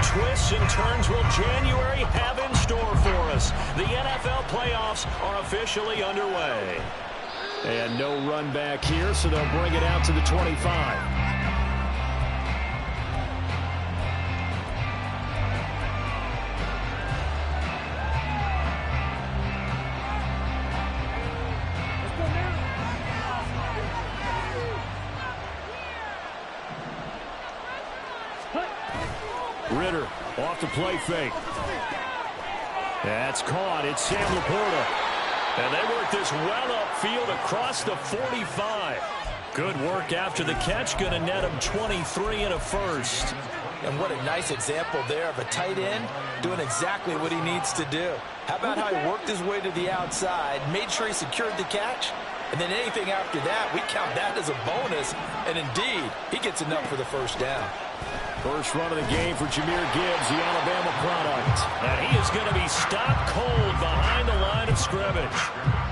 twists and turns will January have in store for us? The NFL playoffs are officially underway. And no run back here, so they'll bring it out to the 25. Ritter off the play fake. That's caught. It's Sam Laporta. And they work this well upfield across the 45. Good work after the catch. Going to net him 23 and a first. And what a nice example there of a tight end doing exactly what he needs to do. How about how he worked his way to the outside, made sure he secured the catch, and then anything after that, we count that as a bonus. And indeed, he gets enough for the first down. First run of the game for Jahmyr Gibbs, the Alabama product. And he is going to be stopped cold behind the line of scrimmage.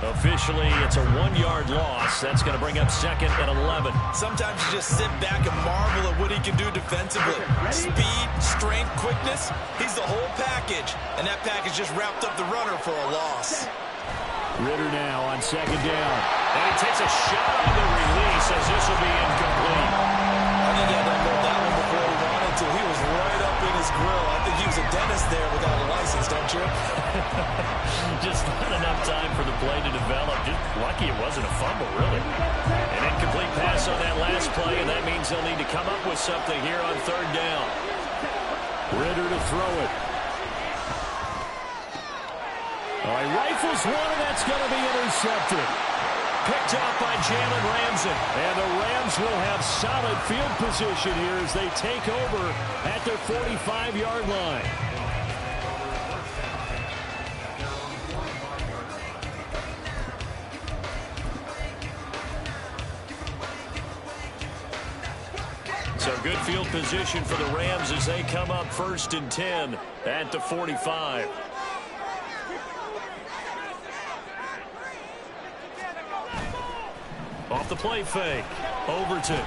Officially, it's a 1-yard loss. That's going to bring up second and 11. Sometimes you just sit back and marvel at what he can do defensively. Speed, strength, quickness, he's the whole package. And that package just wrapped up the runner for a loss. Ritter now on second down. And he takes a shot on the release as this will be incomplete. I think he had to unload that one before he wanted to. He was right up in his grill. I think he was a dentist there without a license, don't you? Just not enough time for the play to develop. Just lucky it wasn't a fumble, really. An incomplete pass on that last play, and that means they'll need to come up with something here on third down. Ritter to throw it. All right, rifles one, and that's going to be intercepted. Picked off by Jalen Ramsey. And the Rams will have solid field position here as they take over at their 45-yard line. So good field position for the Rams as they come up first and 10 at the 45. Off the play fake. Overton.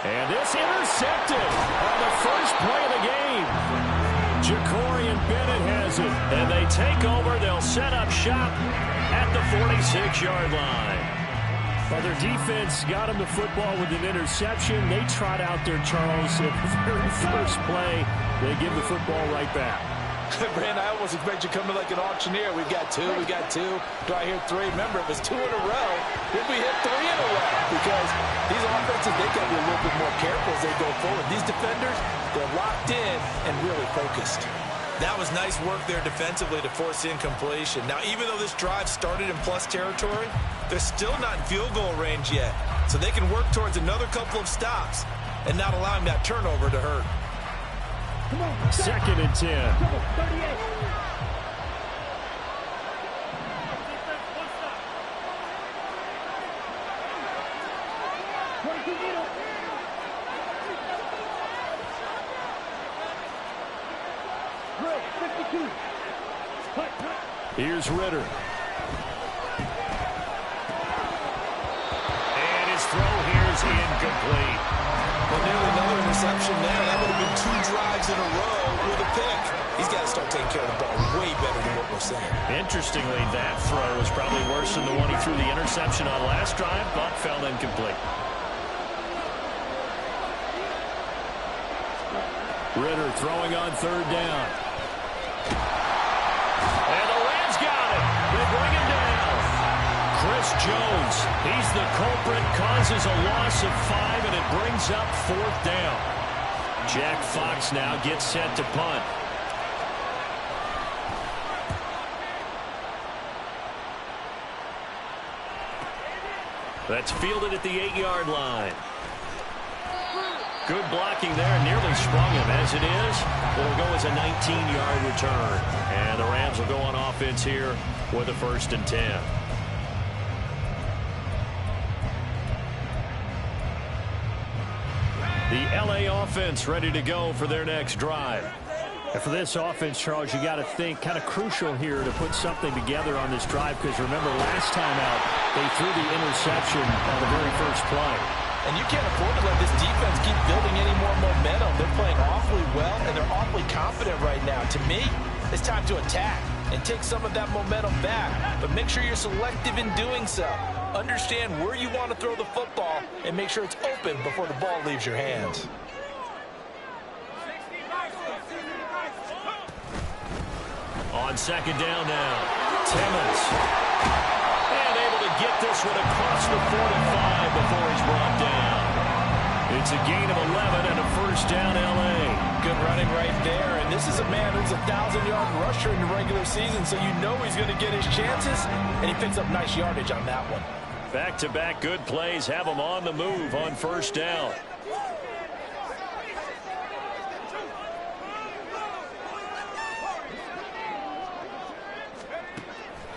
And this intercepted on the first play of the game. Jacorian Bennett has it. And they take over. They'll set up shop at the 46-yard line. Well, their defense got them the football with an interception. They trot out there, Charles, at the very first play. They give the football right back. Brand, I almost expect you to come in like an auctioneer. We've got two. Do I hear three? Remember, if it's 2 in a row, if we hit 3 in a row. Because these offenses, they got to be a little bit more careful as they go forward. These defenders, they're locked in and really focused. That was nice work there defensively to force incompletion. Now, even though this drive started in plus territory, they're still not in field goal range yet. So they can work towards another couple of stops and not allowing that turnover to hurt. Second and 10. Here's Ritter. And his throw here is incomplete. Well, nearly another interception there. That would have been 2 drives in a row with a pick. He's got to start taking care of the ball way better than what we're saying. Interestingly, that throw was probably worse than the one he threw the interception on last drive, but fell incomplete. Ritter throwing on third down. And the Rams got it. They bring him down. Chris Jones, he's the culprit, causes a loss of 5, and it brings up fourth down. Jack Fox now gets set to punt. That's fielded at the 8-yard line. Good blocking there, nearly sprung him. As it is, it'll go as a 19-yard return. And the Rams will go on offense here with a first and 10. The LA offense ready to go for their next drive. And for this offense, Charles, you got to think kind of crucial here to put something together on this drive, because remember last time out they threw the interception on the very first play. And you can't afford to let this defense keep building any more momentum. They're playing awfully well, and they're awfully confident right now. To me, it's time to attack and take some of that momentum back. But make sure you're selective in doing so. Understand where you want to throw the football and make sure it's open before the ball leaves your hands. On second down now, Timmons. And able to get this one across the 45 before he's brought down. It's a gain of 11 and a first down, L.A. Good running right there. And this is a man who's a 1,000-yard rusher in the regular season, so you know he's going to get his chances, and he picks up nice yardage on that one. Back-to-back good plays have him on the move on first down.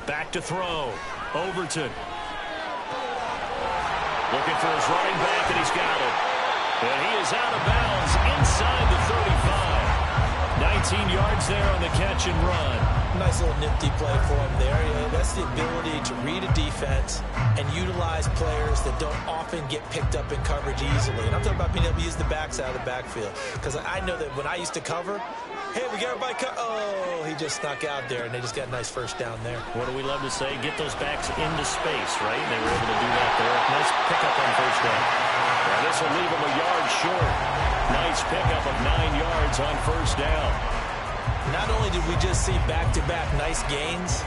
Back to throw. Overton. Looking for his running back, and he's got it. And he is out of bounds inside the 35. 19 yards there on the catch and run. Nice little nifty play for him there. Yeah, that's the ability to read a defense and utilize players that don't often get picked up in coverage easily. And I'm talking about being able to use the backside of the backfield. Because I know that when I used to cover, hey, we got everybody oh, he just snuck out there, and they just got a nice first down there. What do we love to say? Get those backs into space, right? And they were able to do that there. Nice pickup on first down. Now this will leave him a yard short. Nice pickup of 9 yards on first down. Not only did we just see back-to-back nice gains,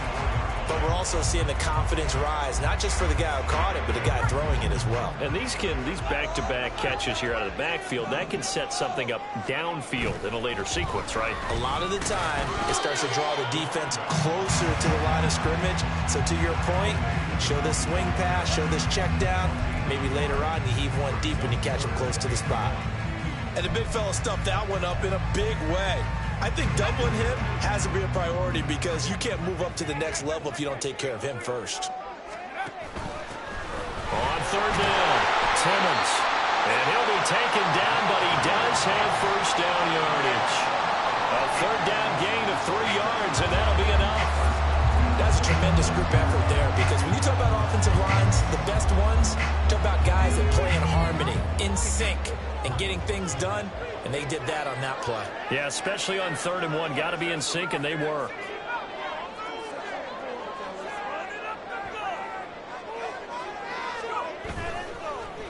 but we're also seeing the confidence rise, not just for the guy who caught it, but the guy throwing it as well. And these back-to-back catches here out of the backfield, that can set something up downfield in a later sequence, right? A lot of the time, it starts to draw the defense closer to the line of scrimmage. So to your point, show this swing pass, show this check down. Maybe later on, you heave one deep when you catch him close to the spot. And the big fella stuffed that one up in a big way. I think doubling him has to be a priority because you can't move up to the next level if you don't take care of him first. On third down, Timmons. And he'll be taken down, but he does have first down yardage. A third down gain of 3 yards, and that'll be enough. That's a tremendous group effort there because when you talk about offensive lines, the best ones, talk about guys that play in harmony, in sync, and getting things done, and they did that on that play. Yeah, especially on 3rd and 1. Got to be in sync, and they were.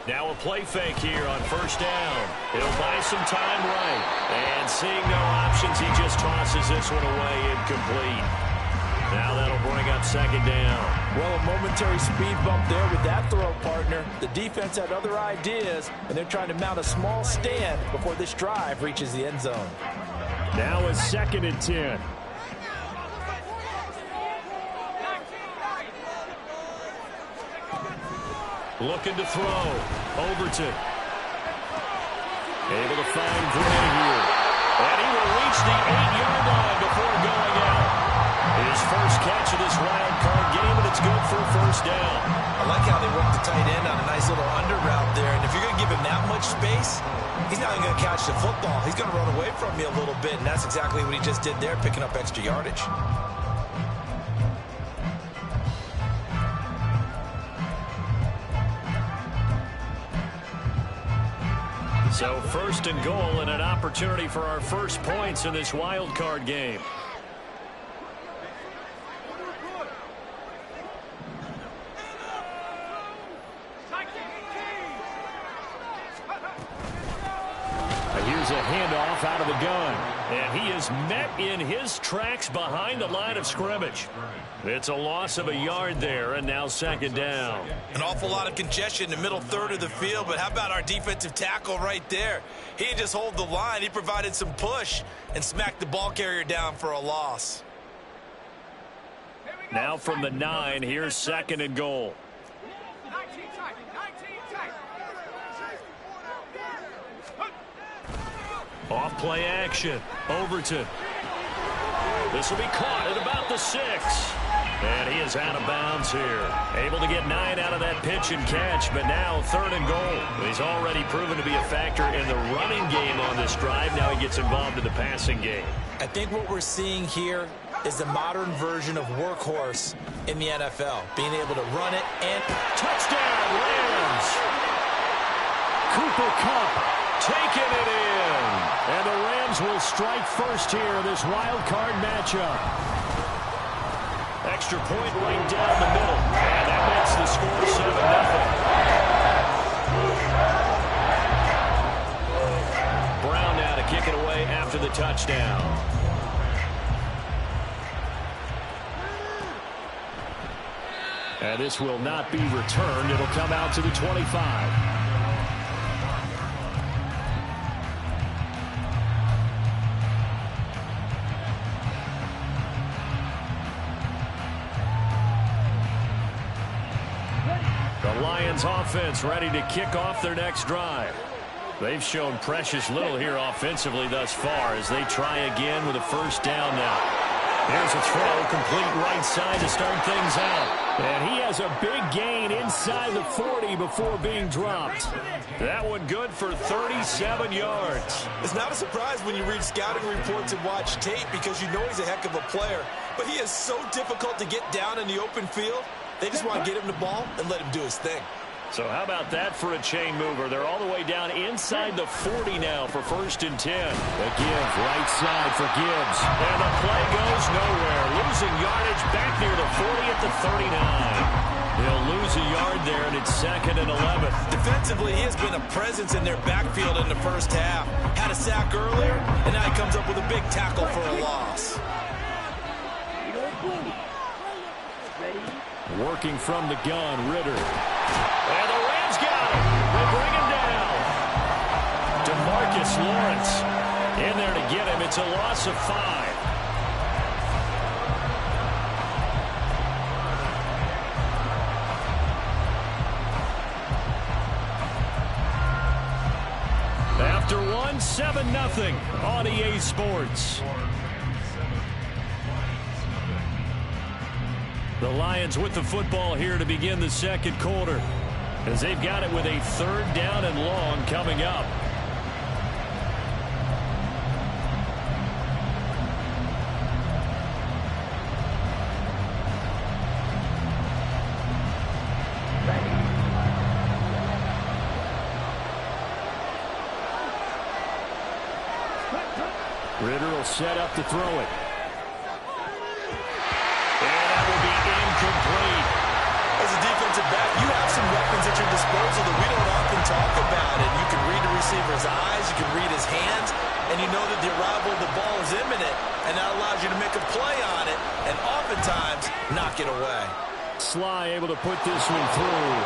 Now a play fake here on first down. He'll buy some time right. And seeing no options, he just tosses this one away incomplete. Now that'll bring up second down. Well, a momentary speed bump there with that throw, partner. The defense had other ideas, and they're trying to mount a small stand before this drive reaches the end zone. Now a 2nd and 10. Looking to throw. Overton. Able to find Gray here. And he will reach the 8-yard line before going out. His first catch of this wild card game, and it's good for a first down. I like how they worked the tight end on a nice little under route there. And if you're going to give him that much space, he's not even going to catch the football. He's going to run away from me a little bit, and that's exactly what he just did there, picking up extra yardage. So first and goal and an opportunity for our first points in this wild card game. Here's a handoff out of the gun. And he is met in his tracks behind the line of scrimmage. It's a loss of a yard there, and now second down. An awful lot of congestion in the middle third of the field, but how about our defensive tackle right there? He didn't just hold the line. He provided some push and smacked the ball carrier down for a loss. Now from the 9, here's second and goal. Off play action. Overton. This will be caught at about the 6. And he is out of bounds here. Able to get 9 out of that pitch and catch, but now third and goal. He's already proven to be a factor in the running game on this drive. Now he gets involved in the passing game. I think what we're seeing here is the modern version of workhorse in the NFL. Being able to run it and touchdown, Rams. Cooper Kupp taking it in. And the Rams Lions will strike first here in this wild card matchup. Extra point right down the middle. And that makes the score 7-0. Brown now to kick it away after the touchdown. And this will not be returned. It'll come out to the 25. The Lions offense ready to kick off their next drive. They've shown precious little here offensively thus far as they try again with a first down now. Here's a throw, complete right side to start things out. And he has a big gain inside the 40 before being dropped. That one good for 37 yards. It's not a surprise when you read scouting reports and watch tape because you know he's a heck of a player. But he is so difficult to get down in the open field. They just want to get him the ball and let him do his thing. So how about that for a chain mover? They're all the way down inside the 40 now for 1st and 10. The give right side for Gibbs. And the play goes nowhere. Losing yardage back near the 40 at the 39. They'll lose a yard there, and it's 2nd and 11. Defensively, he has been a presence in their backfield in the first half. Had a sack earlier, and now he comes up with a big tackle for a loss. Working from the gun, Ritter. And the Rams got him. They bring him down. DeMarcus Lawrence in there to get him. It's a loss of 5. After 1, 7-0 on EA Sports. The Lions with the football here to begin the second quarter, as they've got it with a 3rd down and long coming up. Ritter will set up to throw it. Complete. As a defensive back, you have some weapons at your disposal that we don't often talk about. And you can read the receiver's eyes, you can read his hands, and you know that the arrival of the ball is imminent, and that allows you to make a play on it and oftentimes knock it away. Sly able to put this one through.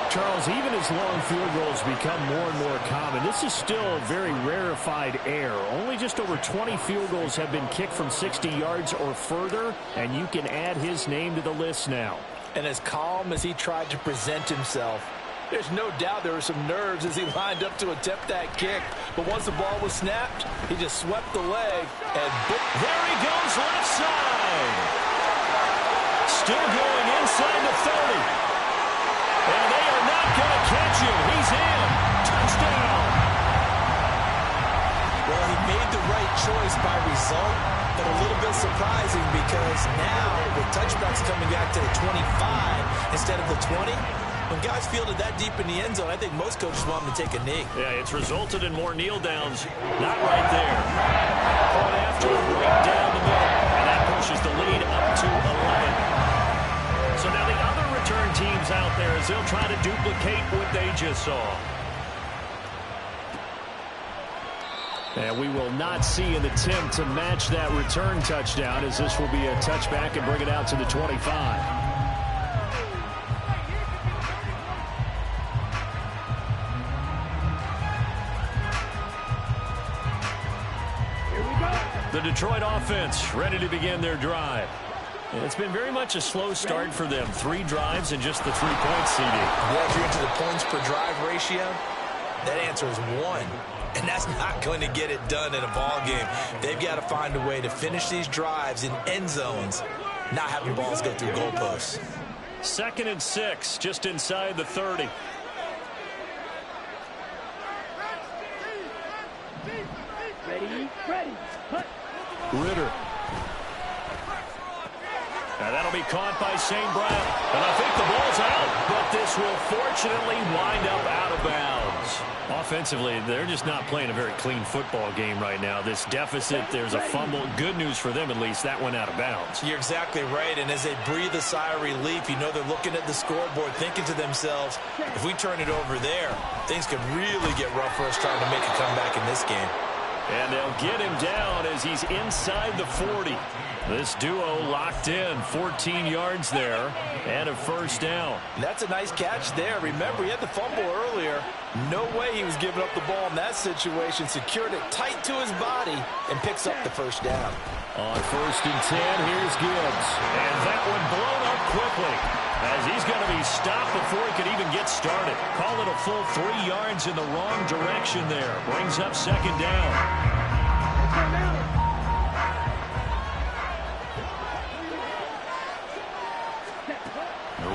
Charles, even as long field goals become more and more common, this is still a very rarefied air. Only just over 20 field goals have been kicked from 60 yards or further, and you can add his name to the list now. And as calm as he tried to present himself, there's no doubt there were some nerves as he lined up to attempt that kick. But once the ball was snapped, he just swept the leg, and boom. There he goes left side. Still going inside the 30. And they are not going to catch him. He's in. Touchdown. Well, he made the right choice by result, but a little bit surprising because now with touchbacks coming back to the 25 instead of the 20, when guys fielded that deep in the end zone, I think most coaches want them to take a knee. Yeah, it's resulted in more kneel downs. Not right there. Point after, right down the middle. And that pushes the lead up to 11. So now the other return teams out there as they'll try to duplicate what they just saw. And we will not see an attempt to match that return touchdown, as this will be a touchback and bring it out to the 25. The Detroit offense ready to begin their drive. And it's been very much a slow start for them. 3 drives and just the 3 points, CD. Yeah, if you're into the points per drive ratio, that answer is 1. And that's not going to get it done in a ball game. They've got to find a way to finish these drives in end zones, not having balls go through goalposts. 2nd and 6, just inside the 30. Ready, ready, put. Ritter. Now that'll be caught by St. Brown. And I think the ball's out, but this will fortunately wind up out of bounds. Offensively, they're just not playing a very clean football game right now. This deficit, there's a fumble. Good news for them, at least. That went out of bounds. You're exactly right, and as they breathe a sigh of relief, you know they're looking at the scoreboard, thinking to themselves, if we turn it over there, things could really get rough for us trying to make a comeback in this game. And they'll get him down as he's inside the 40. This duo locked in, 14 yards there, and a first down. And that's a nice catch there. Remember, he had the fumble earlier. No way he was giving up the ball in that situation. Secured it tight to his body and picks up the first down. On 1st and 10, here's Gibbs. And that one blown up quickly as he's going to be stopped before he could even get started. Call it a full 3 yards in the wrong direction there. Brings up 2nd down.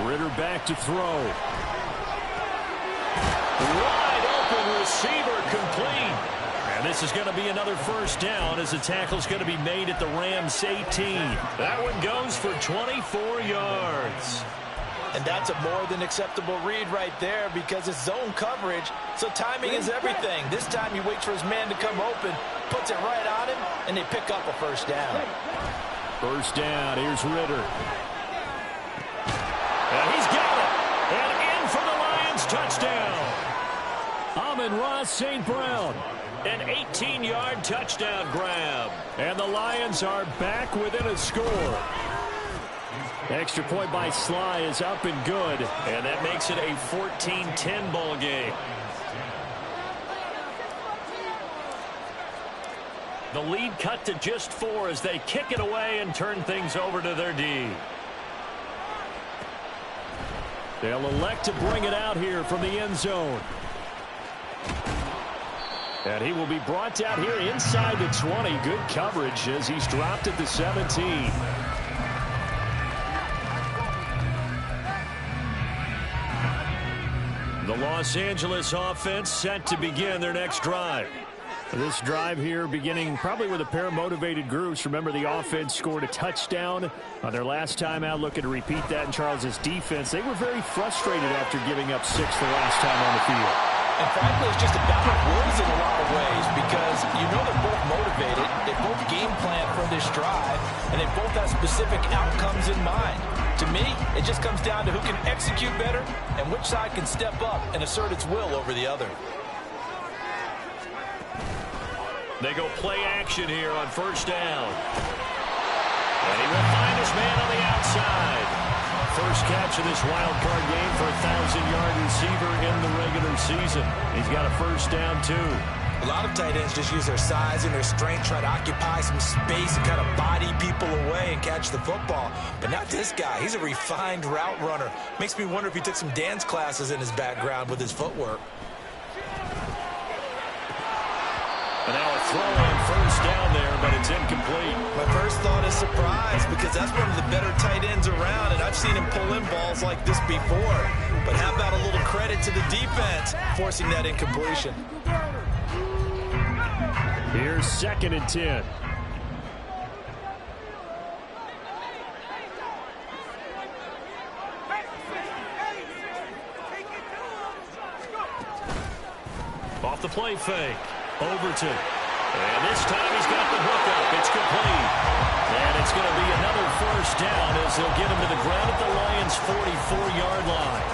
Ritter back to throw. Wide open receiver complete. And this is going to be another first down as the tackle's going to be made at the Rams 18. That one goes for 24 yards. And that's a more than acceptable read right there because it's zone coverage, so timing is everything. This time he waits for his man to come open, puts it right on him, and they pick up a first down. First down, here's Ritter. And he's got it. And in for the Lions touchdown. Amon-Ra St. Brown. An 18-yard touchdown grab. And the Lions are back within a score. Extra point by Sly is up and good. And that makes it a 14-10 ball game. The lead cut to just 4 as they kick it away and turn things over to their D. They'll elect to bring it out here from the end zone. And he will be brought down here inside the 20. Good coverage as he's dropped at the 17. The Los Angeles offense set to begin their next drive. This drive here beginning probably with a pair of motivated groups. Remember, the offense scored a touchdown on their last time out. Looking to repeat that in Charles's defense. They were very frustrated after giving up 6 the last time on the field. And frankly, it's just about words in a lot of ways because you know they're both motivated. They both game plan for this drive, and they both have specific outcomes in mind. To me, it just comes down to who can execute better and which side can step up and assert its will over the other. They go play action here on first down. And he will find his man on the outside. First catch of this wild card game for a 1,000-yard receiver in the regular season. He's got a first down, too. A lot of tight ends just use their size and their strength, try to occupy some space and kind of body people away and catch the football. But not this guy. He's a refined route runner. Makes me wonder if he took some dance classes in his background with his footwork. And now a throw on first down there, but it's incomplete. My first thought is surprise because that's one of the better tight ends around, and I've seen him pull in balls like this before. But how about a little credit to the defense forcing that incompletion? Here's 2nd and 10. Off the play fake. Overton. And this time he's got the hook up. It's complete. And it's going to be another first down as they'll get him to the ground at the Lions' 44-yard line.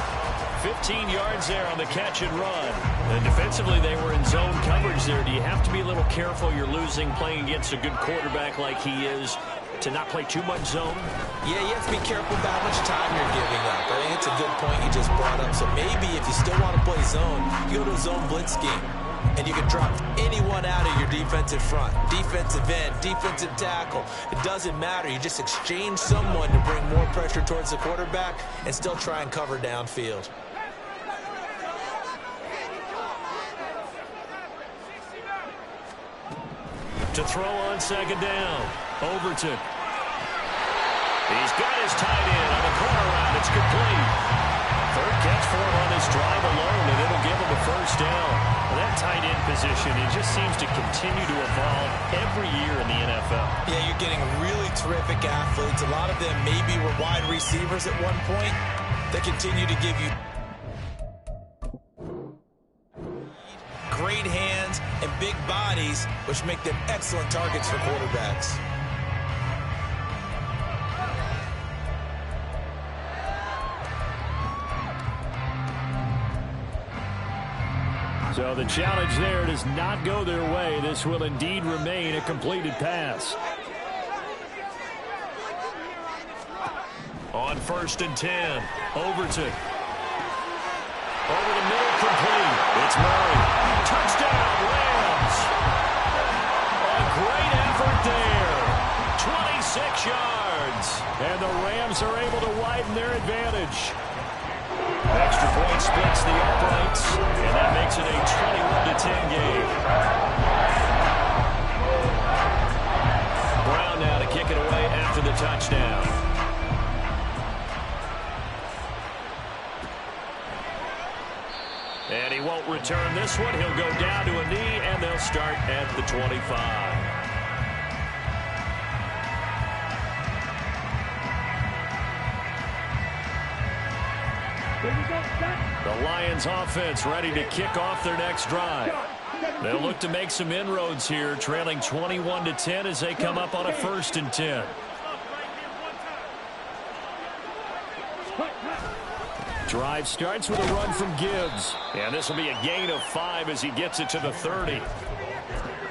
15 yards there on the catch and run. And defensively, they were in zone coverage there. Do you have to be a little careful? You're losing playing against a good quarterback like he is to not play too much zone? Yeah, you have to be careful about how much time you're giving up. I think it's a good point you just brought up. So maybe if you still want to play zone, you go to a zone blitz scheme. And you can drop anyone out of your defensive front. Defensive end, defensive tackle. It doesn't matter. You just exchange someone to bring more pressure towards the quarterback and still try and cover downfield. To throw on second down. Overton. He's got his tight end on the corner route. It's complete. Third catch for him on this drive alone, and it'll give him a first down. Well, that tight end position, it just seems to continue to evolve every year in the NFL. Yeah, you're getting really terrific athletes. A lot of them maybe were wide receivers at one point. They continue to give you great hands and big bodies, which make them excellent targets for quarterbacks. So the challenge there does not go their way. This will indeed remain a completed pass. On 1st and 10, Overton. Over the middle, complete. It's Murray. Touchdown, Rams. A great effort there. 26 yards. And the Rams are able to widen their advantage. Extra point splits the uprights, and that makes it a 21-10 game. Brown now to kick it away after the touchdown. And he won't return this one. He'll go down to a knee, and they'll start at the 25. The Lions offense ready to kick off their next drive. They'll look to make some inroads here, trailing 21-10 as they come up on a 1st and 10. Drive starts with a run from Gibbs. And this will be a gain of 5 as he gets it to the 30.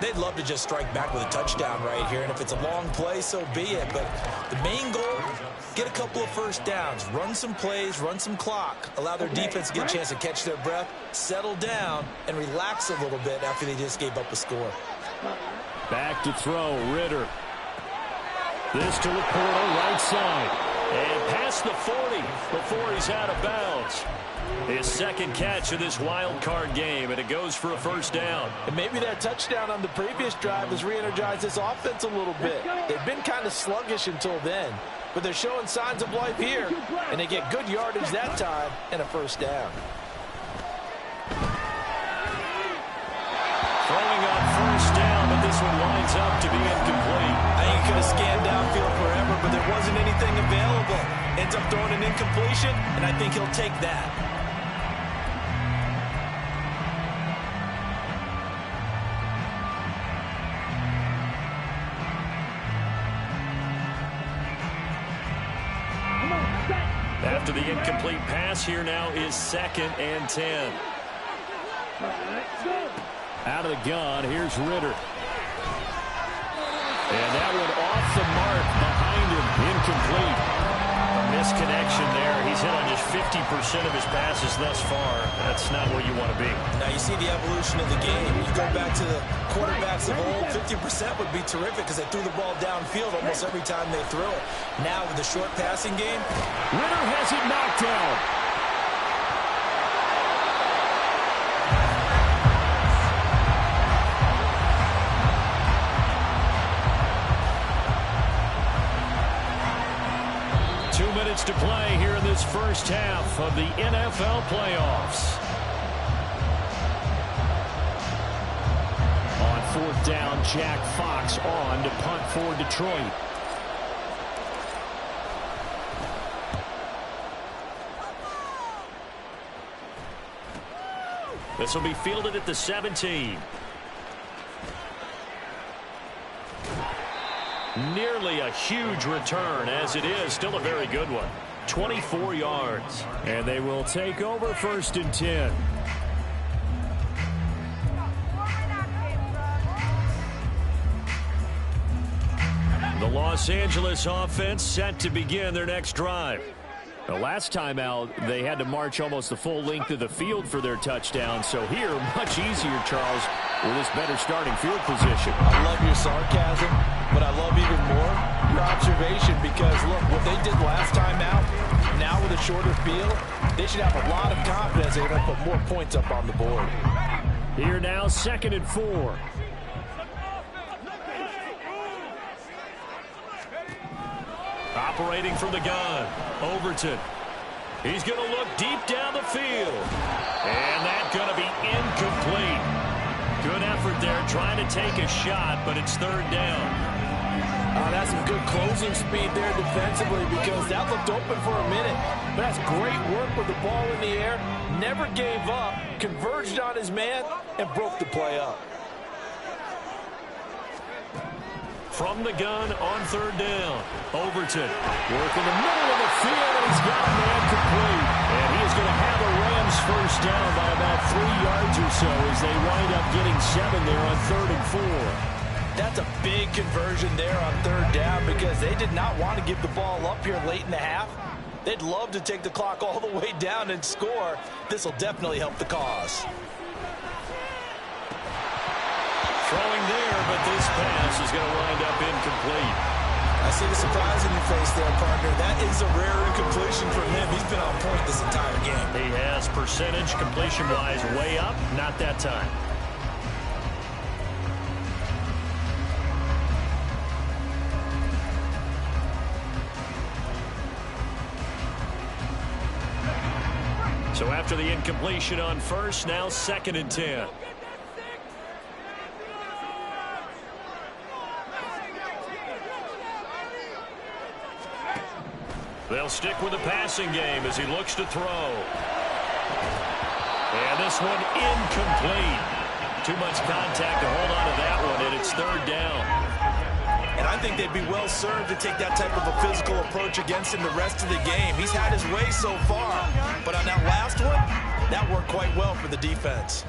They'd love to just strike back with a touchdown right here, and if it's a long play, so be it. But the main goal, get a couple of first downs, run some plays, run some clock, allow their defense to get a chance to catch their breath, settle down, and relax a little bit after they just gave up a score. Back to throw, Ritter. This to Laporta, right side. And past the 40 before he's out of bounds. His second catch of this wild card game, and it goes for a 1st down. And maybe that touchdown on the previous drive has re-energized this offense a little bit. They've been kind of sluggish until then, but they're showing signs of life here, and they get good yardage that time and a 1st down. Throwing on 1st down, but this one winds up to be incomplete. I think he could have scanned downfield forever, but there wasn't anything available. Ends up throwing an incompletion, and I think he'll take that. After the incomplete pass, here now is 2nd and 10. Out of the gun, here's Ritter. And that one off the mark behind him, incomplete. A misconnection there. He's hit on just 50% of his passes thus far. That's not where you want to be. Now you see the evolution of the game. You go back to the quarterbacks of old, 50% would be terrific because they threw the ball downfield almost every time they threw it. Now with the short passing game, Ritter has it knocked down. To play here in this first half of the NFL playoffs. On 4th down, Jack Fox on to punt for Detroit. This will be fielded at the 17. Nearly a huge return, as it is still a very good one. 24 yards. And they will take over 1st and 10. The Los Angeles offense set to begin their next drive. The last time out, they had to march almost the full length of the field for their touchdown. So here, much easier, Charles, with this better starting field position. I love your sarcasm, but I love even more your observation because, look, what they did last time out, now with a shorter field, they should have a lot of confidence they're going to put more points up on the board. Here now, 2nd and 4. Operating from the gun, Overton. He's going to look deep down the field. And that's going to be incomplete. Good effort there trying to take a shot, but it's third down. That's some good closing speed there defensively because that looked open for a minute. But that's great work with the ball in the air. Never gave up, converged on his man, and broke the play up. From the gun on third down. Overton working the middle of the field, and he's got a man complete. And he is going to have the Rams first down by about 3 yards or so as they wind up getting 7 there on 3rd and 4. That's a big conversion there on third down because they did not want to give the ball up here late in the half. They'd love to take the clock all the way down and score. This will definitely help the cause. Throwing there, but this pass is going to wind up incomplete. I see the surprise in your face there, partner. That is a rare incompletion for him. He's been on point this entire game. He has percentage completion-wise way up, not that time. So after the incompletion on first, now 2nd and 10. They'll stick with the passing game as he looks to throw. And this one incomplete. Too much contact to hold on to that one, and it's third down. And I think they'd be well served to take that type of a physical approach against him the rest of the game. He's had his way so far, but on that last one, that worked quite well for the defense.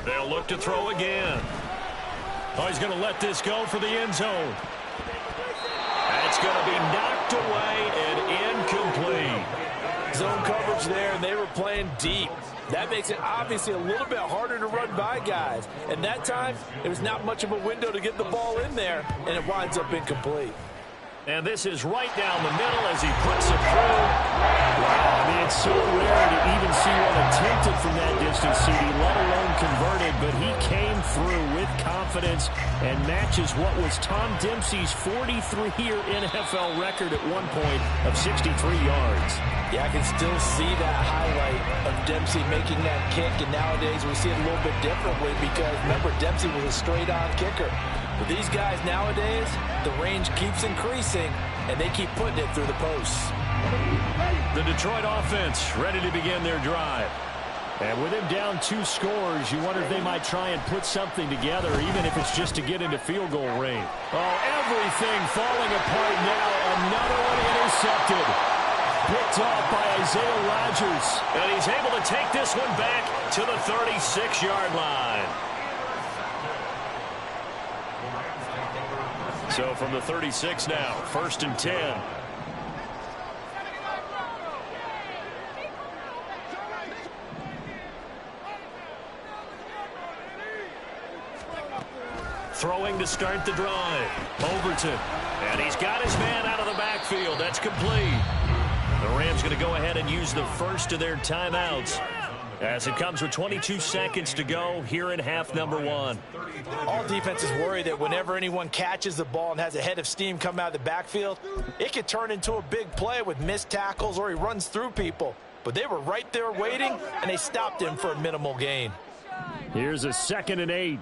They'll look to throw again. Oh, he's going to let this go for the end zone. That's going to be knocked away and incomplete. Zone coverage there, and they were playing deep. That makes it obviously a little bit harder to run by guys. And that time, there was not much of a window to get the ball in there, and it winds up incomplete. And this is right down the middle as he puts it through. Wow, I mean, it's so rare to even see one attempted from that distance, CD, let alone converted. But he came through with confidence and matches what was Tom Dempsey's 43-year NFL record at one point of 63 yards. Yeah, I can still see that highlight of Dempsey making that kick. And nowadays we see it a little bit differently because, remember, Dempsey was a straight-on kicker. But these guys nowadays, the range keeps increasing, and they keep putting it through the posts. The Detroit offense ready to begin their drive. And with him down 2 scores, you wonder if they might try and put something together, even if it's just to get into field goal range. Oh, everything falling apart now. Another one intercepted. Picked off by Isaiah Rodgers. And he's able to take this one back to the 36-yard line. So from the 36 now, 1st and 10. Throwing to start the drive. Overton. And he's got his man out of the backfield. That's complete. The Rams going to go ahead and use the first of their timeouts as it comes with 22 seconds to go here in half number 1. All defenses worry that whenever anyone catches the ball and has a head of steam come out of the backfield, it could turn into a big play with missed tackles or he runs through people. But they were right there waiting, and they stopped him for a minimal gain. Here's a 2nd and 8.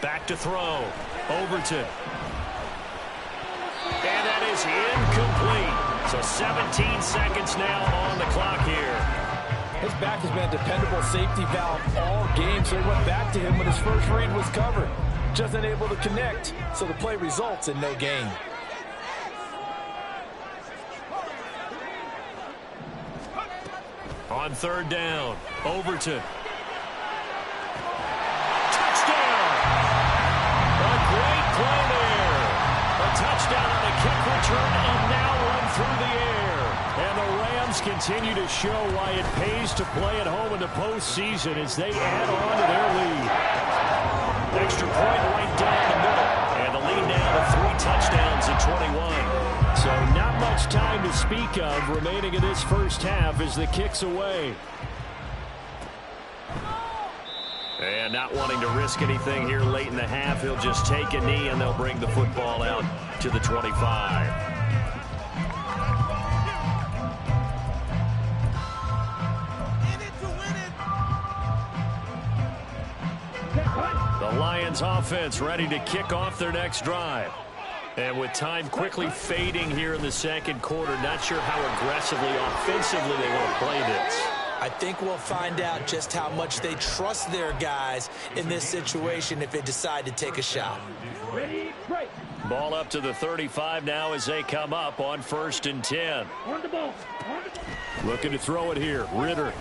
Back to throw. Overton. And that is incomplete. So 17 seconds now on the clock here. His back has been a dependable safety valve all game, so he went back to him when his first read was covered. Just unable to connect, so the play results in no gain. On 3rd down, Overton. Play there. A touchdown on a kick return and now run through the air. And the Rams continue to show why it pays to play at home in the postseason as they add on to their lead. Extra point right down the middle. And the lead now to 3 touchdowns and 21. So not much time to speak of remaining in this first half as the kick's away. And not wanting to risk anything here late in the half, he'll just take a knee and they'll bring the football out to the 25. The Lions offense ready to kick off their next drive. And with time quickly fading here in the second quarter, not sure how aggressively, offensively they want to play this. I think we'll find out just how much they trust their guys in this situation if they decide to take a shot. Ball up to the 35 now as they come up on 1st and 10. Looking to throw it here. Ritter.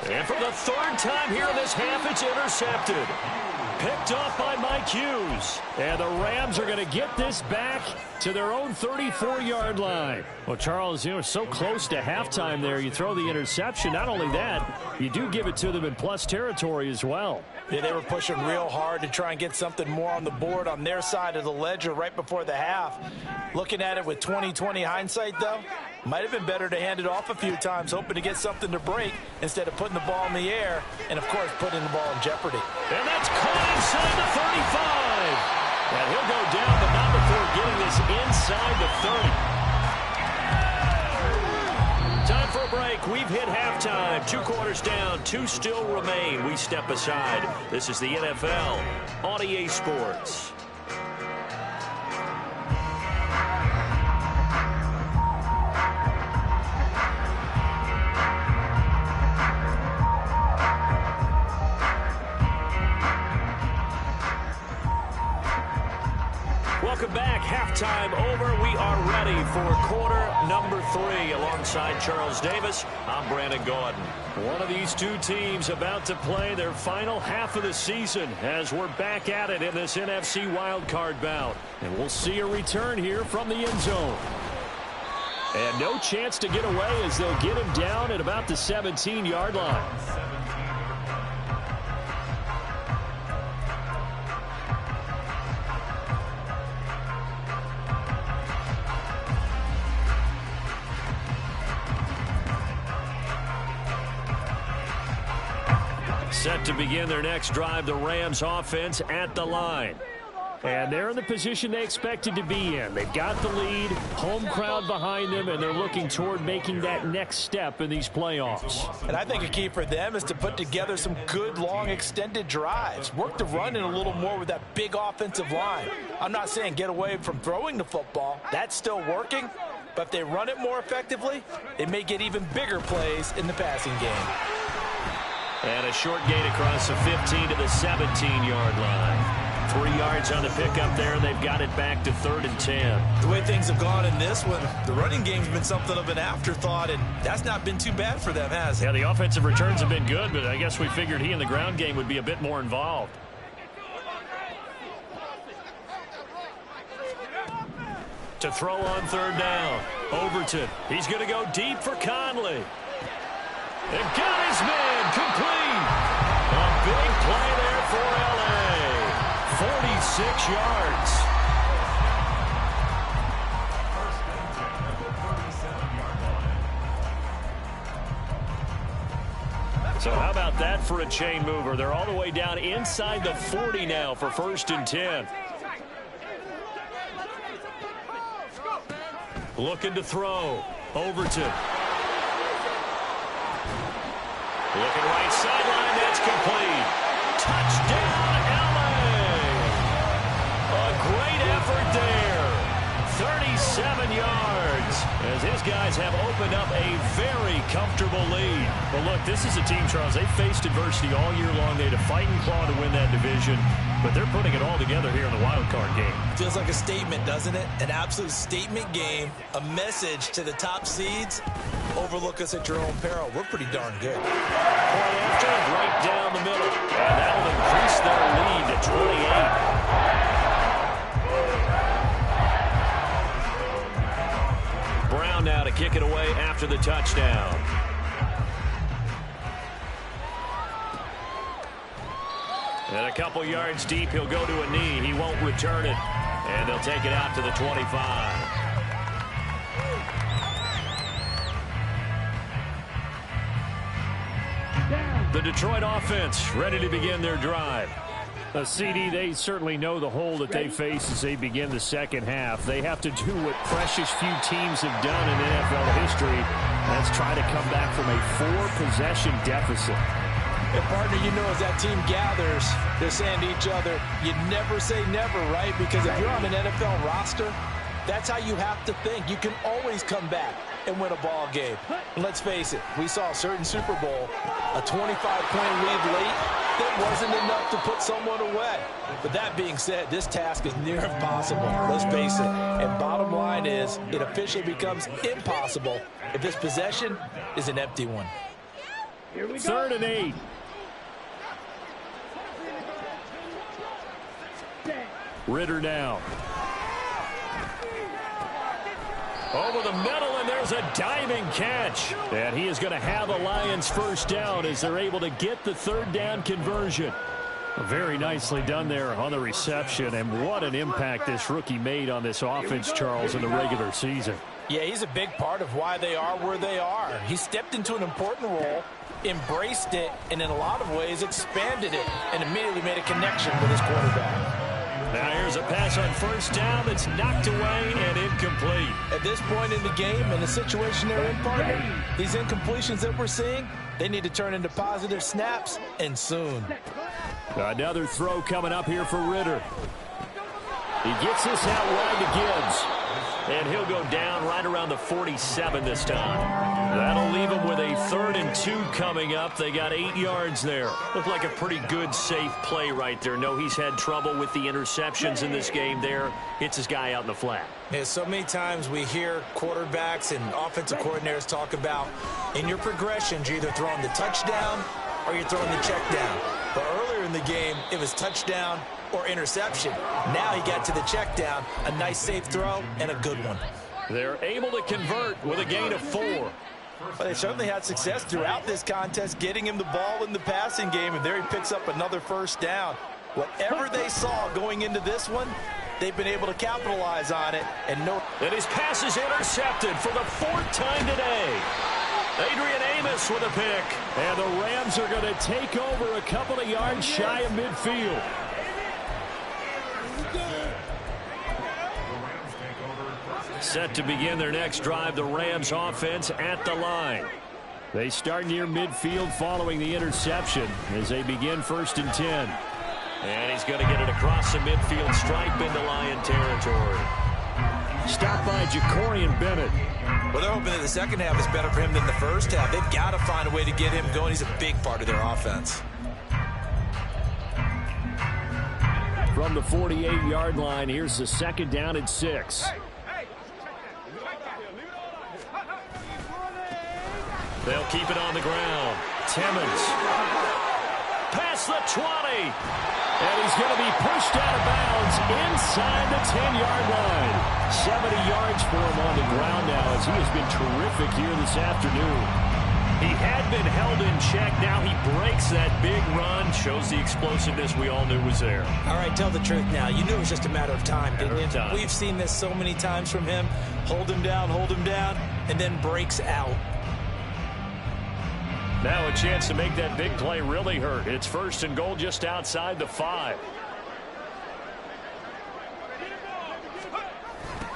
And for the third time here in this half, it's intercepted. Picked off by Mike Hughes. And the Rams are going to get this back to their own 34-yard line. Well, Charles, you know, so close to halftime there. You throw the interception. Not only that, you do give it to them in plus territory as well. Yeah, they were pushing real hard to try and get something more on the board on their side of the ledger right before the half. Looking at it with 20/20 hindsight, though, might have been better to hand it off a few times, hoping to get something to break instead of putting the ball in the air and, of course, putting the ball in jeopardy. And that's caught inside the 35. And he'll go down, but not before getting this inside the 30. Time for a break. We've hit halftime. 2 quarters down. 2 still remain. We step aside. This is the NFL on EA Sports. Welcome back. Halftime over. We are ready for quarter number 3. Alongside Charles Davis, I'm Brandon Gaudin. One of these two teams about to play their final half of the season as we're back at it in this NFC wildcard bout. And we'll see a return here from the end zone. And no chance to get away as they'll get him down at about the 17-yard line. Set to begin their next drive, the Rams offense at the line. And they're in the position they expected to be in. They've got the lead, home crowd behind them, and they're looking toward making that next step in these playoffs. And I think a key for them is to put together some good, long, extended drives. Work the run in a little more with that big offensive line. I'm not saying get away from throwing the football. That's still working. But if they run it more effectively, they may get even bigger plays in the passing game. And a short gain across the 15 to the 17-yard line. 3 yards on the pickup there, and they've got it back to 3rd and 10. The way things have gone in this one, the running game's been something of an afterthought, and that's not been too bad for them, has it? Yeah, the offensive returns have been good, but I guess we figured he in the ground game would be a bit more involved. To throw on 3rd down. Overton. He's going to go deep for Conley. And got his man complete. A big play there for L.A. 46 yards. So how about that for a chain mover? They're all the way down inside the 40 now for 1st and 10. Looking to throw. Overton. Looking right sideline, that's complete. Touchdown, L.A. A great effort there. 37 yards as his guys have opened up a very comfortable lead. But look, this is a team, Charles, they faced adversity all year long. They had to fight and claw to win that division, but they're putting it all together here in the wild card game. Feels like a statement, doesn't it? An absolute statement game, a message to the top seeds. Overlook us at your own peril. We're pretty darn good. Point after, right down the middle. And that'll increase their lead to 28. Brown now to kick it away after the touchdown. And a couple yards deep, he'll go to a knee. He won't return it. And they'll take it out to the 25. The Detroit offense ready to begin their drive. CD, they certainly know the hole that they face as they begin the second half. They have to do what precious few teams have done in NFL history. That's try to come back from a 4-possession deficit. And partner, you know, as that team gathers, they're saying to each other, you never say never, right? Because if you're on an NFL roster, that's how you have to think. You can always come back and win a ball game. And let's face it, we saw a certain Super Bowl, a 25-point lead late, that wasn't enough to put someone away. But that being said, this task is near impossible. Let's face it. And bottom line is, it officially becomes impossible if this possession is an empty one. 3rd and 8. Ritter down. Over the middle, and there's a diving catch. And he is going to have the Lions first down as they're able to get the 3rd down conversion. Very nicely done there on the reception, and what an impact this rookie made on this offense, Charles, in the regular season. Yeah, he's a big part of why they are where they are. He stepped into an important role, embraced it, and in a lot of ways expanded it, and immediately made a connection with his quarterback. Now here's a pass on first down that's knocked away and incomplete. At this point in the game, in the situation they're in, partner, these incompletions that we're seeing, they need to turn into positive snaps, and soon. Another throw coming up here for Ritter. He gets this out wide to Gibbs. And he'll go down right around the 47 this time. That'll leave him with a 3rd and 2 coming up. They got 8 yards there. Looked like a pretty good, safe play right there. No, he's had trouble with the interceptions in this game there. Hits his guy out in the flat. Yeah, so many times we hear quarterbacks and offensive coordinators talk about in your progressions, you're either throwing the touchdown or you're throwing the check down. But earlier in the game, it was touchdown or interception. Now he got to the check down, a nice safe throw, and a good one. They're able to convert with a gain of 4. Well, they certainly had success throughout this contest, getting him the ball in the passing game, and there he picks up another first down. Whatever they saw going into this one, they've been able to capitalize on it. And his pass is intercepted for the 4th time today. Adrian Amos with a pick. And the Rams are going to take over a couple of yards shy of midfield. Set to begin their next drive, the Rams offense at the line. They start near midfield following the interception as they begin 1st and 10. And he's going to get it across the midfield stripe into Lion territory. Stopped by Jacorian Bennett. Well, they're hoping that the second half is better for him than the first half. They've got to find a way to get him going. He's a big part of their offense. From the 48-yard line, here's the 2nd down and 6. They'll keep it on the ground. Timmons. Past the 20. And he's going to be pushed out of bounds inside the 10-yard line. 70 yards for him on the ground now as he has been terrific here this afternoon. He had been held in check. Now he breaks that big run. Shows the explosiveness we all knew was there. All right, tell the truth now. You knew it was just a matter of time, didn't you? We've seen this so many times from him. Hold him down, and then breaks out. Now a chance to make that big play really hurt. It's 1st and goal just outside the 5.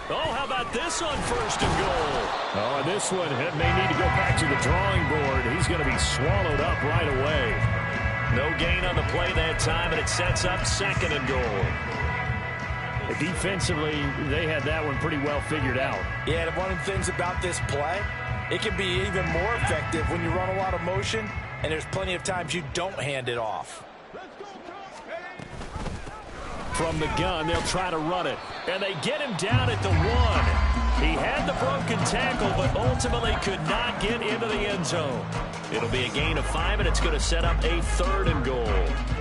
Oh, how about this on 1st and goal? Oh, and this one may need to go back to the drawing board. He's going to be swallowed up right away. No gain on the play that time, and it sets up 2nd and goal. Defensively, they had that one pretty well figured out. Yeah, one of the things about this play, it can be even more effective when you run a lot of motion, and there's plenty of times you don't hand it off. From the gun, they'll try to run it. And they get him down at the 1. He had the broken tackle, but ultimately could not get into the end zone. It'll be a gain of 5, and it's going to set up a 3rd and goal.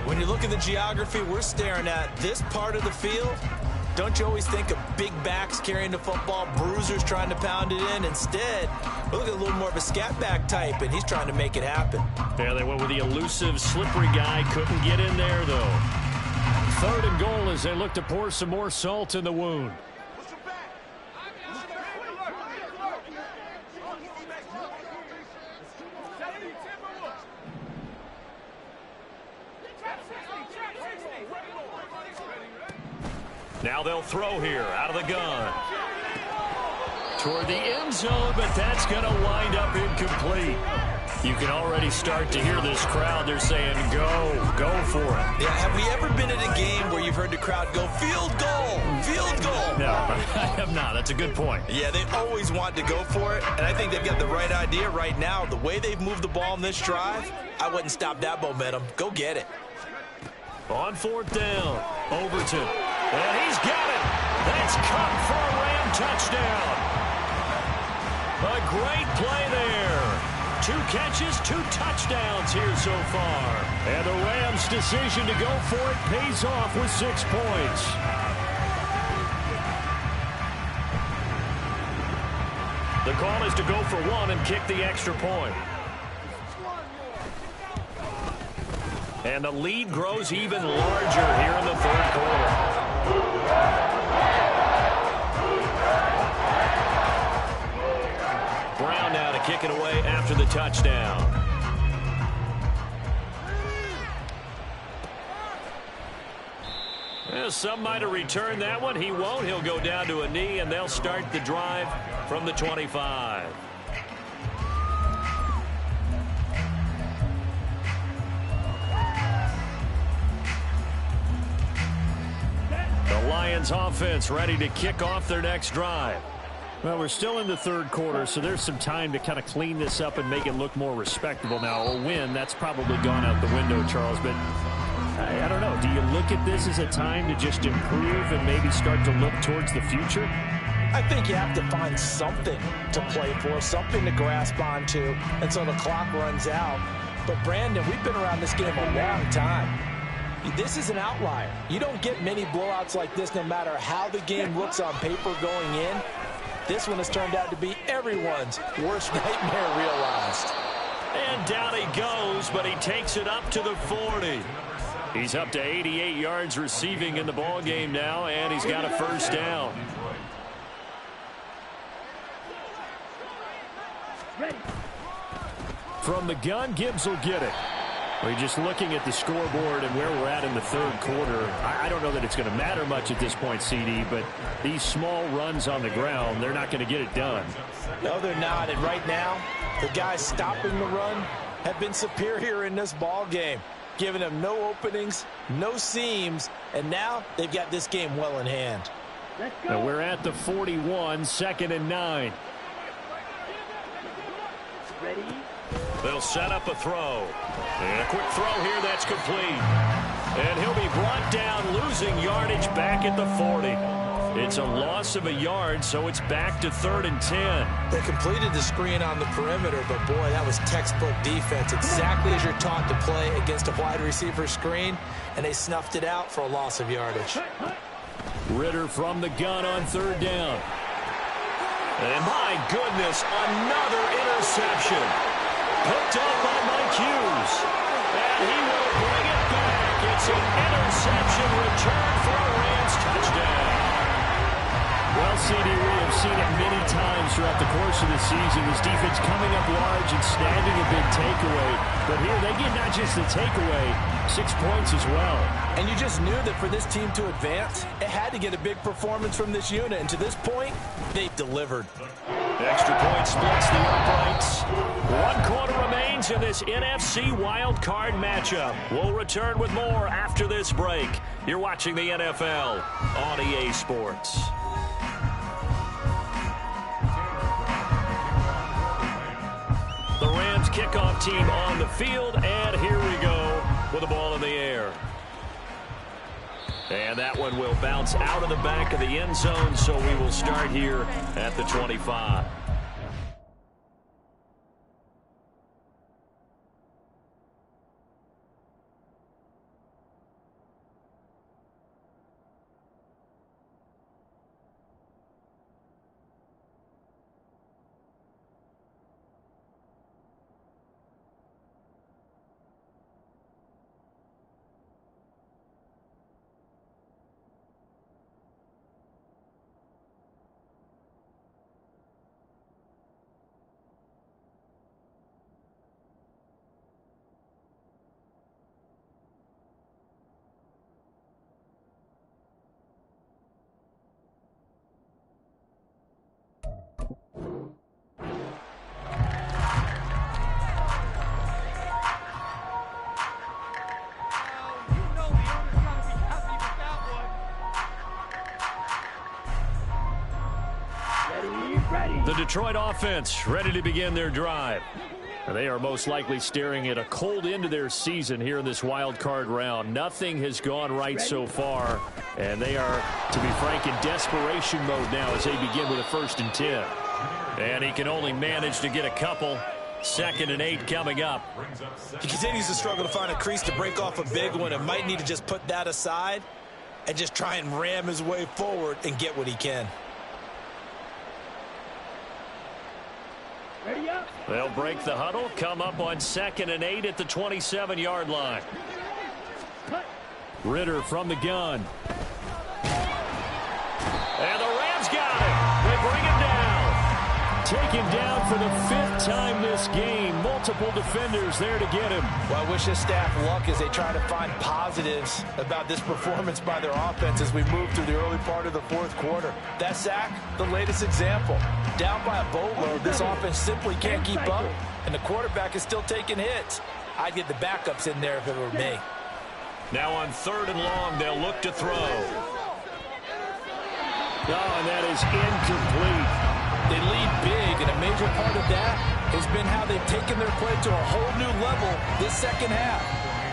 When you look at the geography we're staring at, this part of the field, don't you always think of big backs carrying the football, bruisers trying to pound it in? Instead, look at a little more of a scat back type, and he's trying to make it happen. Yeah, they went with the elusive, slippery guy. Couldn't get in there, though. 3rd and goal as they look to pour some more salt in the wound. Now they'll throw here out of the gun. Toward the end zone, but that's going to wind up incomplete. You can already start to hear this crowd. They're saying, go for it. Yeah, have we ever been at a game where you've heard the crowd go, field goal, field goal? No, I have not. That's a good point. Yeah, they always want to go for it, and I think they've got the right idea right now. The way they've moved the ball in this drive, I wouldn't stop that momentum. Go get it. On 4th down, Overton. And he's got it. That's caught for a Ram touchdown. A great play there. 2 catches, 2 touchdowns here so far. And the Rams' decision to go for it pays off with 6 points. The call is to go for 1 and kick the extra point. And the lead grows even larger here in the 3rd quarter. Brown now to kick it away after the touchdown. Well, some might have returned that one. He won't. He'll go down to a knee, and they'll start the drive from the 25. The Lions offense ready to kick off their next drive. Well, we're still in the 3rd quarter, so there's some time to kind of clean this up and make it look more respectable. Now, a win, that's probably gone out the window, Charles, but I don't know. Do you look at this as a time to just improve and maybe start to look towards the future? I think you have to find something to play for, something to grasp onto until the clock runs out. But, Brandon, we've been around this game a long time. This is an outlier. You don't get many blowouts like this no matter how the game looks on paper going in. This one has turned out to be everyone's worst nightmare realized. And down he goes, but he takes it up to the 40. He's up to 88 yards receiving in the ballgame now, and he's got a 1st down. From the gun, Gibbs will get it. We're just looking at the scoreboard and where we're at in the 3rd quarter. I don't know that it's going to matter much at this point, CD, but these small runs on the ground, they're not going to get it done. No, they're not. And right now, the guys stopping the run have been superior in this ball game, giving them no openings, no seams, and now they've got this game well in hand. Now we're at the 41, 2nd and 9. Ready? They'll set up a throw. And a quick throw here that's complete. And he'll be brought down, losing yardage back at the 40. It's a loss of a yard, so it's back to 3rd and 10. They completed the screen on the perimeter, but boy, that was textbook defense. Exactly as you're taught to play against a wide receiver screen, and they snuffed it out for a loss of yardage. Ritter from the gun on 3rd down. And my goodness, another interception. Picked up by Mike Hughes. And he will bring it back. It's an interception return for a Rams touchdown. Well, CD, we have seen it many times throughout the course of the season. This defense coming up large and snagging a big takeaway. But here they get not just the takeaway, 6 points as well. And you just knew that for this team to advance, it had to get a big performance from this unit. And to this point, they've delivered. Extra point splits the uprights. 1 quarter remains in this NFC Wildcard matchup. We'll return with more after this break. You're watching the NFL on EA Sports. The Rams kickoff team on the field, and here we go with the ball in the air. And that one will bounce out of the back of the end zone, so we will start here at the 25. Detroit offense ready to begin their drive. They are most likely staring at a cold end to their season here in this wild card round. Nothing has gone right so far, and they are, to be frank, in desperation mode now as they begin with a 1st and 10. And he can only manage to get a couple. 2nd and 8 coming up. He continues to struggle to find a crease to break off a big one and might need to just put that aside and just try and ram his way forward and get what he can. They'll break the huddle, come up on 2nd and 8 at the 27-yard line. Ritter from the gun. And the Rams got it. They bring him down. Taken down for the 5th time this game. Multiple defenders there to get him. Well, I wish his staff luck as they try to find positives about this performance by their offense as we move through the early part of the 4th quarter. That sack, the latest example. Down by a boatload, this offense simply can't keep up, and the quarterback is still taking hits. I'd get the backups in there if it were me. Now on 3rd and long, they'll look to throw. Oh, and that is incomplete. They lead big, and a major part of that has been how they've taken their play to a whole new level this 2nd half.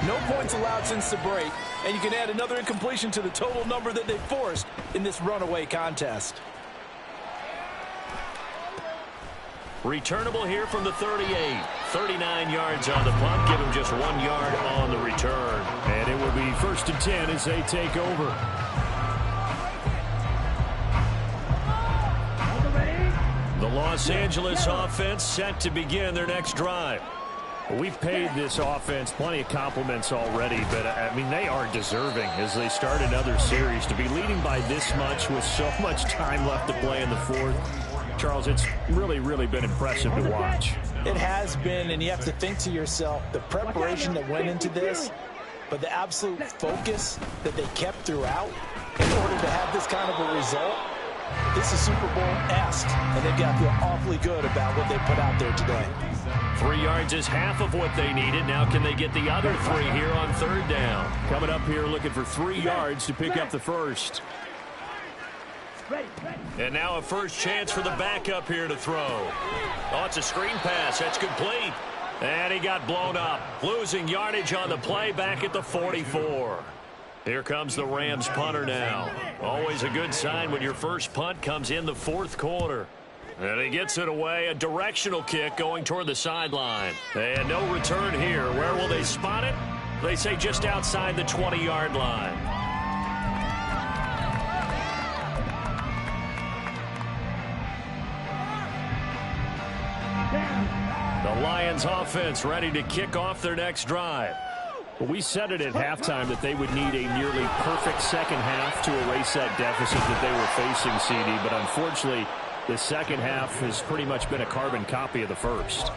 No points allowed since the break, and you can add another incompletion to the total number that they forced in this runaway contest. Returnable here from the 38. 39 yards on the punt. Give him just 1 yard on the return. And it will be 1st and 10 as they take over. The Los Angeles offense set to begin their next drive. We've paid this offense plenty of compliments already, but, I mean, they are deserving as they start another series. To be leading by this much with so much time left to play in the 4th, Charles, it's really, really been impressive to watch. It has been, and you have to think to yourself, the preparation that went into this, but the absolute focus that they kept throughout in order to have this kind of a result. This is Super Bowl-esque, and they've got to feel awfully good about what they put out there today. 3 yards is half of what they needed. Now can they get the other 3 here on 3rd down? Coming up here looking for 3 yards to pick up the 1st. And now a first chance for the backup here to throw. Oh, it's a screen pass. That's complete. And he got blown up. Losing yardage on the play back at the 44. Here comes the Rams punter now. Always a good sign when your first punt comes in the 4th quarter. And he gets it away. A directional kick going toward the sideline. And no return here. Where will they spot it? They say just outside the 20-yard line. The Lions offense ready to kick off their next drive. We said it at halftime that they would need a nearly perfect 2nd half to erase that deficit that they were facing, CD. But unfortunately, the 2nd half has pretty much been a carbon copy of the 1st.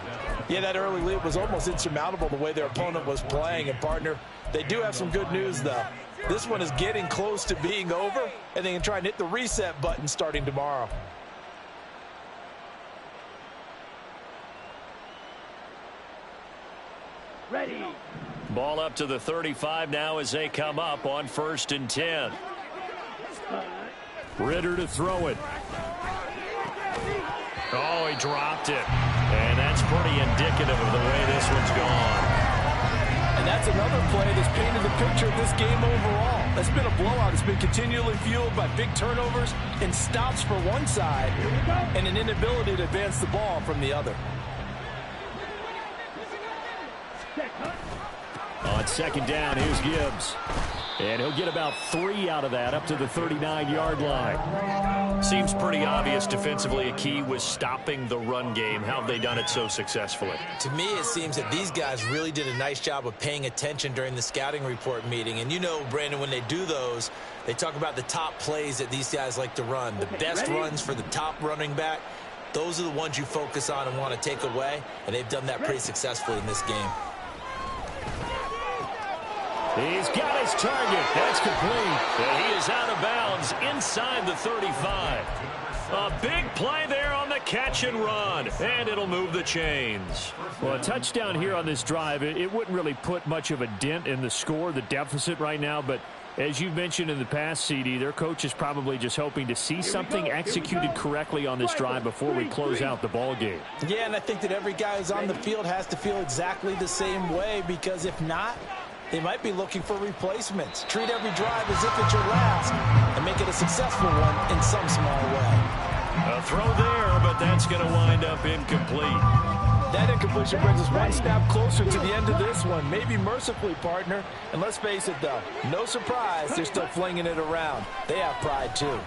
Yeah, that early lead was almost insurmountable the way their opponent was playing. And, partner, they do have some good news, though. This one is getting close to being over, and they can try and hit the reset button starting tomorrow. Ready. Ball up to the 35 now as they come up on 1st and 10. Ritter to throw it. Oh, he dropped it. And that's pretty indicative of the way this one's gone. And that's another play that's painted the picture of this game overall. It's been a blowout. It's been continually fueled by big turnovers and stops for one side and an inability to advance the ball from the other. On 2nd down, here's Gibbs. And he'll get about 3 out of that up to the 39-yard line. Seems pretty obvious defensively a key was stopping the run game. How have they done it so successfully? To me, it seems that these guys really did a nice job of paying attention during the scouting report meeting. And you know, Brandon, when they do those, they talk about the top plays that these guys like to run. The best runs for the top running back. Those are the ones you focus on and want to take away. And they've done that pretty successfully in this game. He's got his target. That's complete. And he is out of bounds inside the 35. A big play there on the catch and run. And it'll move the chains. Well, a touchdown here on this drive, it wouldn't really put much of a dent in the score, the deficit right now, but As you mentioned in the past, CD, their coach is probably just hoping to see something executed correctly on this drive before we close out the ball game. Yeah, and I think that every guy who's on the field has to feel exactly the same way, because if not, they might be looking for replacements. Treat every drive as if it's your last and make it a successful one in some small way. A throw there, but that's going to wind up incomplete. That incompletion brings us one step closer to the end of this one. Maybe mercifully, partner. And let's face it, though, no surprise, they're still flinging it around. They have pride, too.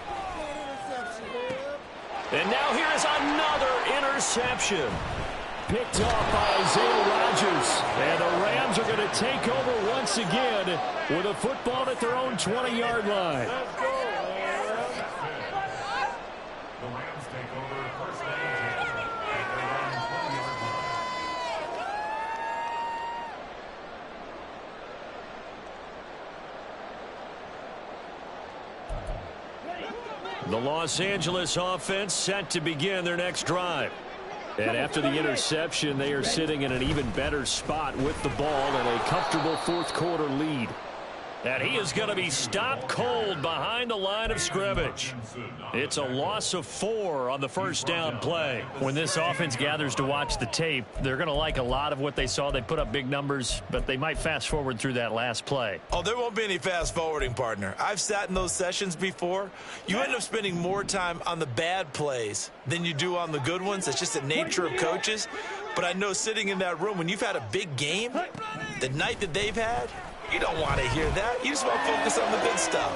And now here is another interception. Picked off by Isaiah Rodgers. And the Rams are going to take over once again with a football at their own 20-yard line. The Los Angeles offense set to begin their next drive. And after the interception, they are sitting in an even better spot with the ball and a comfortable fourth quarter lead. And he is going to be stopped cold behind the line of scrimmage. It's a loss of 4 on the first down play. When this offense gathers to watch the tape, they're going to like a lot of what they saw. They put up big numbers, but they might fast forward through that last play. Oh, there won't be any fast forwarding, partner. I've sat in those sessions before. You end up spending more time on the bad plays than you do on the good ones. It's just the nature of coaches. But I know sitting in that room, when you've had a big game, the night that they've had, you don't want to hear that. You just want to focus on the good stuff.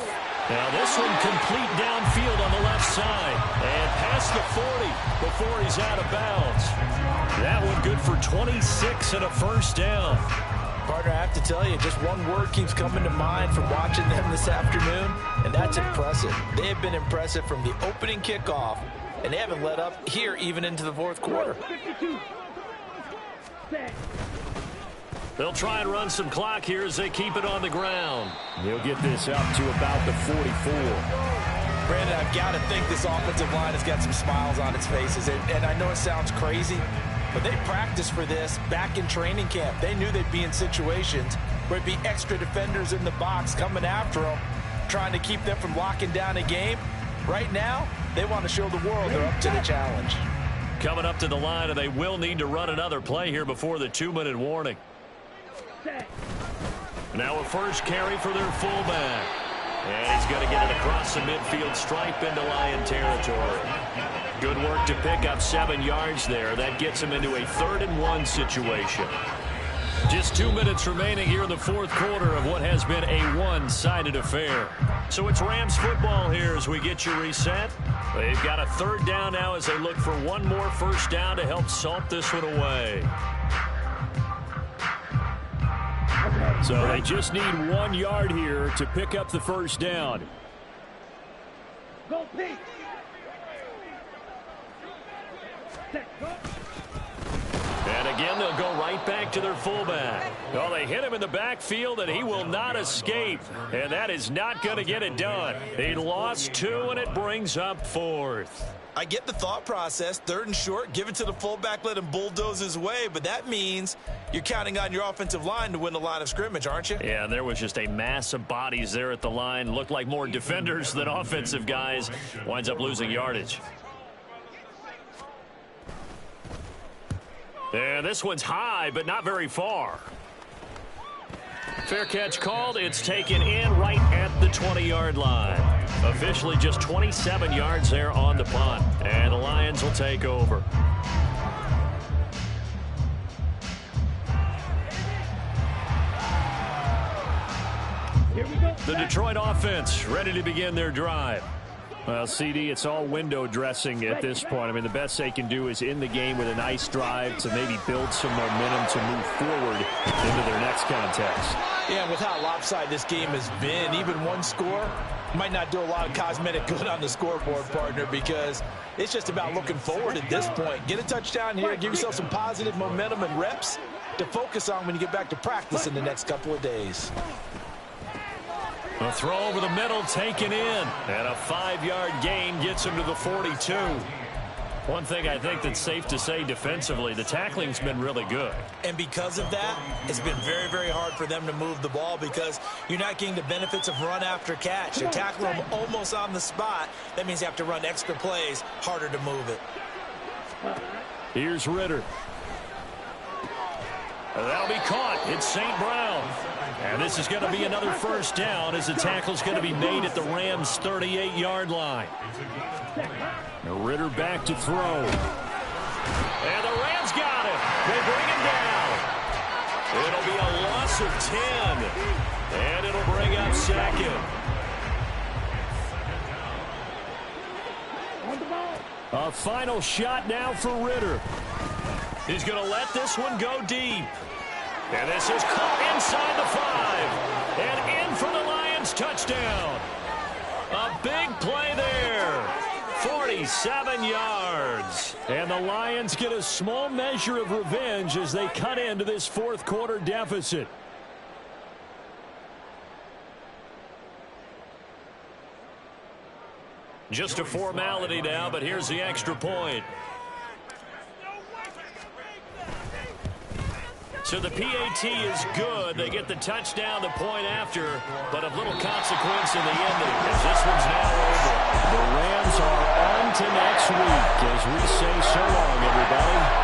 Now this one complete downfield on the left side. And past the 40 before he's out of bounds. That one good for 26 and a first down. Partner, I have to tell you, just one word keeps coming to mind from watching them this afternoon, and that's impressive. They have been impressive from the opening kickoff, and they haven't let up here even into the fourth quarter. They'll try and run some clock here as they keep it on the ground. He'll get this up to about the 44. Brandon, I've got to think this offensive line has got some smiles on its faces. And I know it sounds crazy, but they practiced for this back in training camp. They knew they'd be in situations where it'd be extra defenders in the box coming after them, trying to keep them from locking down a game. Right now, they want to show the world they're up to the challenge. Coming up to the line, and they will need to run another play here before the 2-minute warning. Now a first carry for their fullback. And he's going to get it across the midfield stripe into Lion territory. Good work to pick up 7 yards there. That gets him into a 3rd and 1 situation. Just 2 minutes remaining here in the fourth quarter of what has been a one-sided affair. So it's Rams football here as we get you reset. They've got a 3rd down now as they look for one more first down to help salt this one away. So they just need 1 yard here to pick up the first down. Go, Pete. And again, they'll go right back to their fullback. Well, they hit him in the backfield, and he will not escape. And that is not going to get it done. He lost 2, and it brings up 4th. I get the thought process, 3rd and short, give it to the fullback, let him bulldoze his way, but that means you're counting on your offensive line to win the line of scrimmage, aren't you? Yeah, there was just a mass of bodies there at the line. Looked like more defenders than offensive guys. Winds up losing yardage. And this one's high, but not very far. Fair catch called. It's taken in right at the 20-yard line. Officially just 27 yards there on the punt. And the Lions will take over. The Detroit offense ready to begin their drive. Well, CD, it's all window dressing at this point. I mean, the best they can do is in the game with a nice drive to maybe build some momentum to move forward into their next contest. Yeah, with how lopsided this game has been, even one score might not do a lot of cosmetic good on the scoreboard, partner, because it's just about looking forward at this point. Get a touchdown here, give yourself some positive momentum and reps to focus on when you get back to practice in the next couple of days. A throw over the middle taken in, and a 5-yard gain gets him to the 42. One thing I think that's safe to say defensively, the tackling's been really good. And because of that, it's been very, very hard for them to move the ball because you're not getting the benefits of run after catch. They tackle them almost on the spot. That means you have to run extra plays, harder to move it. Here's Ritter. That'll be caught. It's St. Brown. And this is going to be another first down as the tackle's going to be made at the Rams' 38-yard line. Ritter back to throw. And the Rams got it. They bring him down. It'll be a loss of 10. And it'll bring up second. A final shot now for Ritter. He's going to let this one go deep. And this is caught inside the 5. And in for the Lions touchdown. A big play there. 47 yards. And the Lions get a small measure of revenge as they cut into this fourth quarter deficit. Just a formality now, but here's the extra point. So the PAT is good. They get the touchdown, the point after, but of little consequence in the ending as this one's now over. The Rams are on to next week as we say so long, everybody.